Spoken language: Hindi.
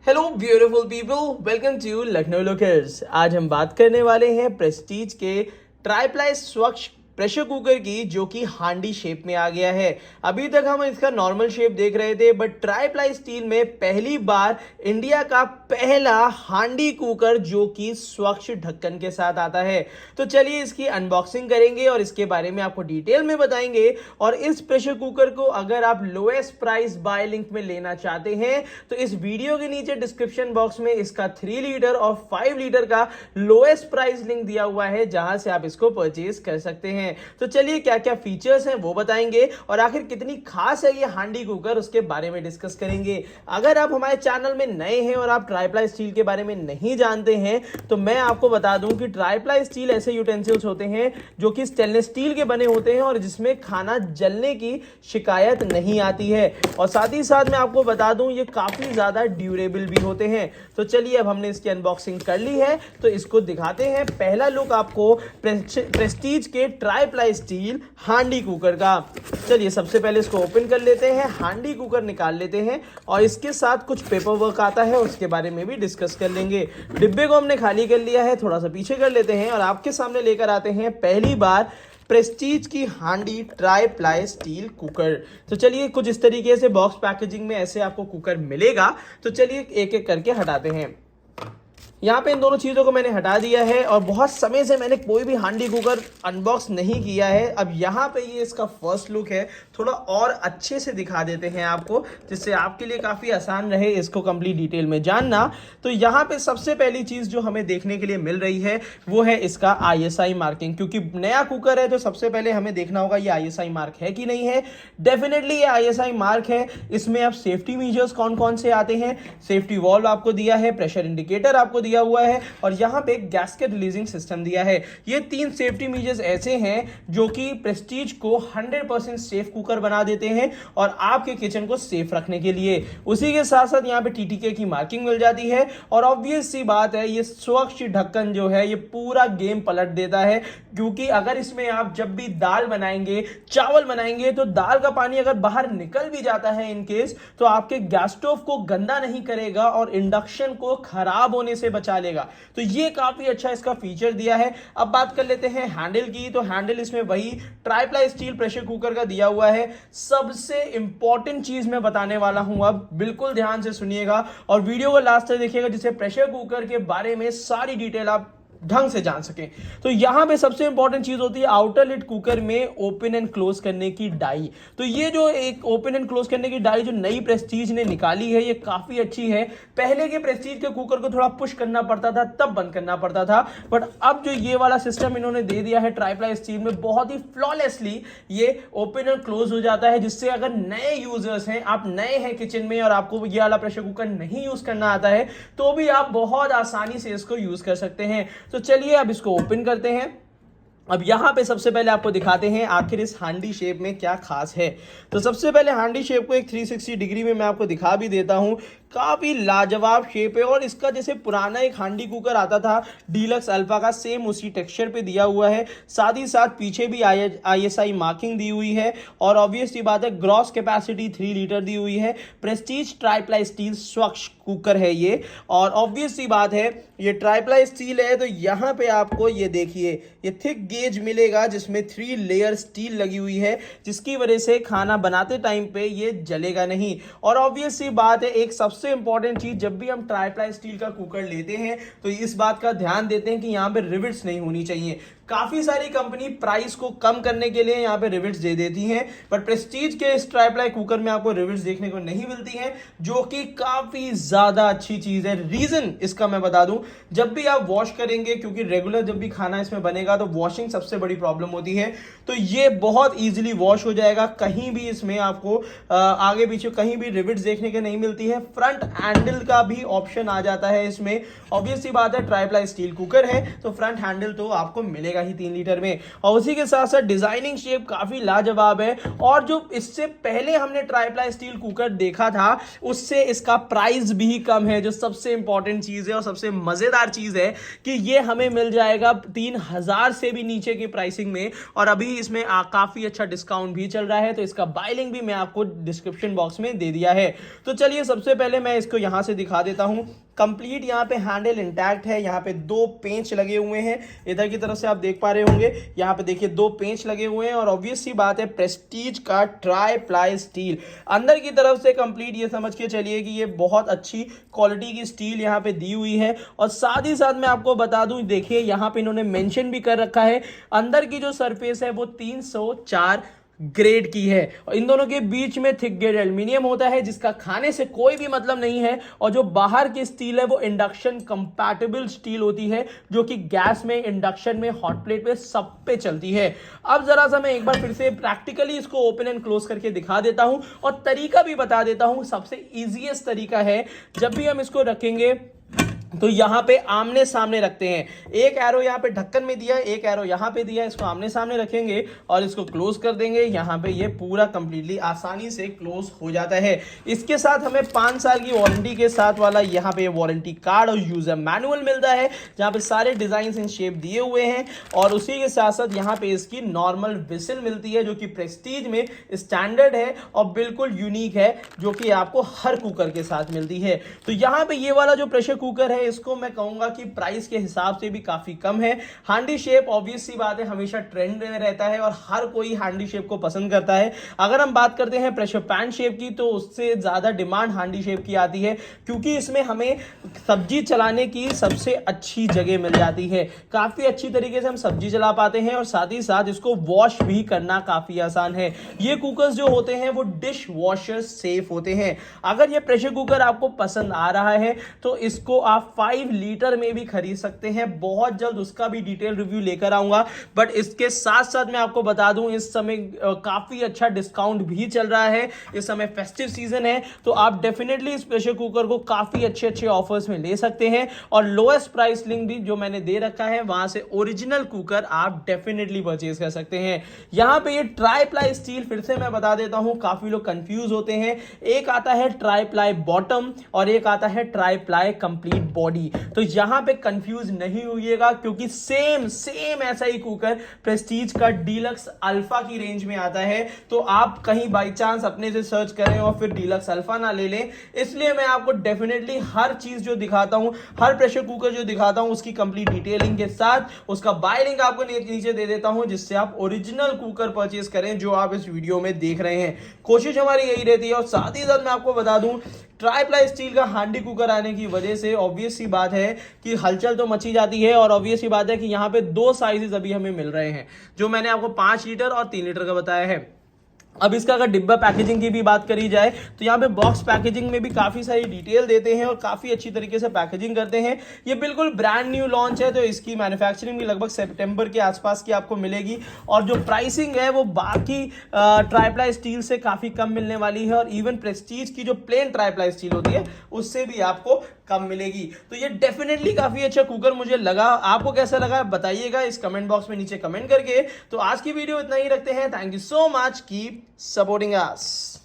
Hello beautiful people, welcome to Lucknow lookers. आज हम बात करने वाले हैं प्रेस्टीज के ट्राईप्लाई स्वच्छ प्रेशर कुकर की, जो कि हांडी शेप में आ गया है। अभी तक हम इसका नॉर्मल शेप देख रहे थे, बट ट्राईप्लाई स्टील में पहली बार इंडिया का पहला हांडी कुकर जो कि स्वच्छ ढक्कन के साथ आता है। तो चलिए इसकी अनबॉक्सिंग करेंगे और इसके बारे में आपको डिटेल में बताएंगे। और इस प्रेशर कुकर को अगर आप लोएस्ट प्राइस बाय लिंक में लेना चाहते हैं तो इस वीडियो के नीचे डिस्क्रिप्शन बॉक्स में इसका 3 लीटर और 5 लीटर का लोएस्ट प्राइस लिंक दिया हुआ है, जहां से आप इसको परचेज कर सकते हैं। तो चलिए क्या क्या फीचर्स हैं वो बताएंगे और आखिर कितनी खास है ये हांडी कुकर, उसके बारे में डिस्कस करेंगे। अगर आप हमारे चैनल में नए हैं और आप ट्राईप्लाई स्टील के बारे में नहीं जानते हैं तो मैं आपको बता दूं कि ट्राईप्लाई स्टील ऐसे यूटेंसिल्स होते हैं जो कि स्टेनलेस स्टील के बने होते हैं और जिसमें खाना जलने की शिकायत नहीं आती है। और साथ ही साथ मैं आपको बता दूं ये काफी ज्यादा ड्यूरेबल भी होते हैं। तो चलिए अब हमने इसकी अनबॉक्सिंग कर ली है तो इसको दिखाते हैं। पहला लुक आपको प्रेस्टीज के ट्राईप्लाई स्टील हांडी कुकर का। चलिए सबसे पहले इसको ओपन कर लेते हैं, हांडी कुकर निकाल लेते हैं और इसके साथ कुछ पेपर वर्क आता है, उसके बारे में भी डिस्कस कर लेंगे। डिब्बे को हमने खाली कर लिया है, थोड़ा सा पीछे कर लेते हैं और आपके सामने लेकर आते हैं पहली बार प्रेस्टीज की हांडी ट्राईप्लाई स्टील कुकर। तो चलिए कुछ इस तरीके से बॉक्स पैकेजिंग में ऐसे आपको कुकर मिलेगा। तो चलिए एक एक करके हटाते हैं। यहाँ पे इन दोनों चीज़ों को मैंने हटा दिया है और बहुत समय से मैंने कोई भी हांडी कुकर अनबॉक्स नहीं किया है। अब यहाँ पे ये इसका फर्स्ट लुक है, थोड़ा और अच्छे से दिखा देते हैं आपको, जिससे आपके लिए काफ़ी आसान रहे इसको कंप्लीट डिटेल में जानना। तो यहाँ पे सबसे पहली चीज़ जो हमें देखने के लिए मिल रही है वो है इसका ISI मार्किंग। क्योंकि नया कुकर है तो सबसे पहले हमें देखना होगा ये ISI मार्क है कि नहीं है। डेफिनेटली ये ISI मार्क है। इसमें अब सेफ्टी मीजर्स कौन कौन से आते हैं, सेफ्टी वॉल्व आपको दिया है, प्रेशर इंडिकेटर आपको दिया हुआ है और यहां पे एक गैस्केट रिलीजिंग सिस्टम दिया है। ये 3 सेफ्टी मेजर्स ऐसे हैं जो कि प्रेस्टीज को 100% सेफ कुकर बना देते हैं और आपके किचन को सेफ रखने के लिए। उसी के साथ साथ यहां पे TTK की मार्किंग मिल जाती है और ऑब्वियस सी बात है ये स्वच्छ ढक्कन जो है ये पूरा गेम पलट देता है। क्योंकि अगर इसमें आप जब भी दाल बनाएंगे, चावल बनाएंगे तो दाल का पानी अगर बाहर निकल भी जाता है इन केस, तो आपके गैस स्टोव को गंदा नहीं करेगा और इंडक्शन को खराब होने से बचा लेगा। तो ये काफी अच्छा इसका फीचर दिया है। अब बात कर लेते हैं हैंडल की। तो हैंडल इसमें वही ट्राईप्लाई स्टील प्रेशर कुकर का दिया हुआ है। सबसे इंपॉर्टेंट चीज मैं बताने वाला हूं, अब बिल्कुल ध्यान से सुनिएगा और वीडियो को लास्ट तक देखिएगा, जिससे प्रेशर कुकर के बारे में सारी डिटेल आप ढंग से जान सकें। तो यहां पे सबसे इंपॉर्टेंट चीज होती है आउटर लिड कुकर में ओपन एंड क्लोज करने की डाई। तो ये जो एक ओपन एंड क्लोज करने की डाई जो नई प्रेस्टीज ने निकाली है ये काफी अच्छी है। पहले के प्रेस्टीज के कुकर को थोड़ा पुश करना पड़ता था, तब बंद करना पड़ता था, बट अब जो ये वाला सिस्टम इन्होंने दे दिया है ट्राईप्लाई स्टील में, बहुत ही फ्लॉलेसली ये ओपन एंड क्लोज हो जाता है। जिससे अगर नए यूजर्स हैं, आप नए हैं किचन में और आपको ये वाला प्रेशर कुकर नहीं यूज करना आता है, तो भी आप बहुत आसानी से इसको यूज कर सकते हैं। तो चलिए अब इसको ओपन करते हैं। अब यहां पे सबसे पहले आपको दिखाते हैं आखिर इस हांडी शेप में क्या खास है। तो सबसे पहले हांडी शेप को एक 360 डिग्री में मैं आपको दिखा भी देता हूं। काफी लाजवाब शेप है और इसका जैसे पुराना एक हांडी कुकर आता था डीलक्स अल्फा का, सेम उसी टेक्सचर पे दिया हुआ है। साथ ही साथ पीछे भी ISI मार्किंग दी हुई है और ऑब्वियस सी बात है ग्रॉस कैपेसिटी 3 लीटर दी हुई है। प्रेस्टीज ट्राईप्लाई स्टील स्वच्छ कुकर है ये और ऑब्वियस सी बात है ये ट्राईप्लाई स्टील है। तो यहां पे आपको ये देखिए ये थिक गेज मिलेगा जिसमें 3 लेयर स्टील लगी हुई है, जिसकी वजह से खाना बनाते टाइम पे ये जलेगा नहीं। और ऑब्वियस सी बात है एक सबसे इंपॉर्टेंट चीज, जब भी हम ट्राईप्लाई स्टील का कुकर लेते हैं तो इस बात का ध्यान देते हैं कि यहां पे रिविट्स नहीं होनी चाहिए। काफी सारी कंपनी प्राइस को कम करने के लिए यहां पे रिविट्स दे देती हैं, बट प्रेस्टीज के इस ट्राईप्लाई कुकर में आपको रिविट्स देखने को नहीं मिलती हैं, जो कि काफी ज्यादा अच्छी चीज है। रीजन इसका मैं बता दूं, जब भी आप वॉश करेंगे, क्योंकि रेगुलर जब भी खाना इसमें बनेगा तो वॉशिंग सबसे बड़ी प्रॉब्लम होती है, तो ये बहुत इजीली वॉश हो जाएगा। कहीं भी इसमें आपको आगे पीछे कहीं भी रिविट्स देखने के नहीं मिलती है। फ्रंट हैंडल का भी ऑप्शन आ जाता है इसमें। ऑब्वियस सी बात है ट्राईप्लाई स्टील कुकर है तो फ्रंट हैंडल तो आपको मिलेगा ही 3 लीटर में। और उसी के साथ साथ डिजाइनिंग शेप काफी लाजवाब है। और जो इससे पहले हमने ट्राइप्लाई स्टील कुकर देखा था उससे इसका प्राइस भी कम है, जो सबसे इंपॉर्टेंट चीज है और सबसे मजेदार चीज है कि ये हमें मिल जाएगा 3000 से भी नीचे की प्राइसिंग में। और अभी इसमें काफी अच्छा डिस्काउंट भी चल रहा है, तो इसका बाय लिंक भी मैं आपको डिस्क्रिप्शन बॉक्स में दे दिया है। तो चलिए सबसे पहले मैं इसको यहां से दिखा देता हूं। कंप्लीट यहाँ पे हैंडल इंटैक्ट है, यहाँ पे 2 पेंच लगे हुए हैं, इधर की तरफ से आप देख पा रहे होंगे, यहाँ पे देखिए 2 पेंच लगे हुए हैं। और ऑब्वियस सी बात है प्रेस्टीज का ट्राई प्लाई स्टील अंदर की तरफ से कंप्लीट ये समझ के चलिए कि ये बहुत अच्छी क्वालिटी की स्टील यहाँ पे दी हुई है। और साथ ही साथ मैं आपको बता दूं, देखिए यहाँ पे इन्होंने मेंशन भी कर रखा है अंदर की जो सरफेस है वो 304 ग्रेड की है। और इन दोनों के बीच में थिक ग्रेड एल्यूमिनियम होता है जिसका खाने से कोई भी मतलब नहीं है। और जो बाहर की स्टील है वो इंडक्शन कंपैटिबल स्टील होती है, जो कि गैस में, इंडक्शन में, हॉट प्लेट पे सब पे चलती है। अब जरा सा मैं एक बार फिर से प्रैक्टिकली इसको ओपन एंड क्लोज करके दिखा देता हूं और तरीका भी बता देता हूं। सबसे इजीएस्ट तरीका है, जब भी हम इसको रखेंगे तो यहां पे आमने सामने रखते हैं। एक एरो यहां पे ढक्कन में दिया है, एक एरो यहां पे दिया है, इसको आमने सामने रखेंगे और इसको क्लोज कर देंगे। यहां पे ये पूरा कंप्लीटली आसानी से क्लोज हो जाता है। इसके साथ हमें 5 साल की वारंटी के साथ वाला यहां पे वारंटी कार्ड और यूजर मैनुअल मिलता है, जहां पे सारे डिजाइन इन शेप दिए हुए हैं। और उसी के साथ साथ यहां पे इसकी नॉर्मल विसल मिलती है, जो कि प्रेस्टीज में स्टैंडर्ड है और बिल्कुल यूनिक है, जो कि आपको हर कुकर के साथ मिलती है। तो यहां पे ये वाला जो प्रेशर कुकर है इसको मैं कहूंगा कि प्राइस के हिसाब से भी काफी कम है। हांडी शेप ऑब्वियस सी बात है हमेशा ट्रेंड में रहता है और हर कोई हांडी शेप को पसंद करता है। अगर हम बात करते हैं प्रेशर पैन शेप की तो उससे ज्यादा डिमांड हांडी शेप की आती है, क्योंकि इसमें हमें सब्जी चलाने की सबसे अच्छी जगह मिल जाती है। काफी अच्छी तरीके से हम सब्जी चला पाते हैं और साथ ही साथ इसको वॉश भी करना काफी आसान है। ये कुकर्स जो होते हैं वो डिश वॉशर सेफ होते हैं। अगर ये प्रेशर कुकर आपको पसंद आ रहा है तो इसको आप 5 लीटर में भी खरीद सकते हैं। बहुत जल्द उसका भी डिटेल रिव्यू लेकर आऊंगा। बट इसके साथ साथ मैं आपको बता दूं, इस समय काफी अच्छा डिस्काउंट भी चल रहा है। इस समय फेस्टिव सीजन है, तो आप डेफिनेटली इस प्रेशर कुकर को काफी अच्छे अच्छे ऑफर्स में ले सकते हैं। और लोएस्ट प्राइस लिंक भी जो मैंने दे रखा है, वहां से ओरिजिनल कुकर आप डेफिनेटली परचेज कर सकते हैं। यहां पे ये ट्राई प्लाई स्टील फिर से मैं बता देता हूं, काफी लोग कंफ्यूज होते हैं। एक आता है ट्राई प्लाई बॉटम और एक आता है ट्राई प्लाई कंप्लीट बॉडी। तो यहां पे कंफ्यूज नहीं होइएगा, क्योंकि सेम ऐसा ही कुकर प्रेस्टीज का डीलक्स अल्फा की रेंज में आता है। तो आप कहीं बाई चांस अपने से सर्च करें और फिर डीलक्स अल्फा ना ले लें। इसलिए मैं आपको डेफिनेटली हर चीज जो दिखाता हूं, हर प्रेशर कुकर जो दिखाता हूं, उसकी कंप्लीट डिटेलिंग के साथ उसका बाय लिंक आपको नीचे दे देता हूं, जिससे आप ओरिजिनल कुकर परचेज करें जो आप इस वीडियो में देख रहे हैं। कोशिश हमारी यही रहती है। और साथ ही साथ मैं आपको बता दूं, ट्राई प्लाई स्टील का हांडी कुकर आने की वजह से ऑब्वियस सी बात है कि हलचल तो मची जाती है। और ऑब्वियस सी बात है कि यहाँ पे 2 साइजेस अभी हमें मिल रहे हैं, जो मैंने आपको 5 लीटर और 3 लीटर का बताया है। अब इसका अगर डिब्बा पैकेजिंग की भी बात करी जाए तो यहाँ पे बॉक्स पैकेजिंग में भी काफी सारी डिटेल देते हैं और काफी अच्छी तरीके से पैकेजिंग करते हैं। ये बिल्कुल ब्रांड न्यू लॉन्च है, तो इसकी मैन्युफैक्चरिंग भी लगभग सितंबर के आसपास की आपको मिलेगी। और जो प्राइसिंग है वो बाकी ट्राइप्लाई स्टील से काफी कम मिलने वाली है। और इवन प्रेस्टीज की जो प्लेन ट्राइप्लाई स्टील होती है उससे भी आपको कम मिलेगी। तो ये डेफिनेटली काफी अच्छा कुकर मुझे लगा। आपको कैसा लगा बताइएगा इस कमेंट बॉक्स में नीचे कमेंट करके। तो आज की वीडियो इतना ही रखते हैं। Thank you so much, keep supporting us.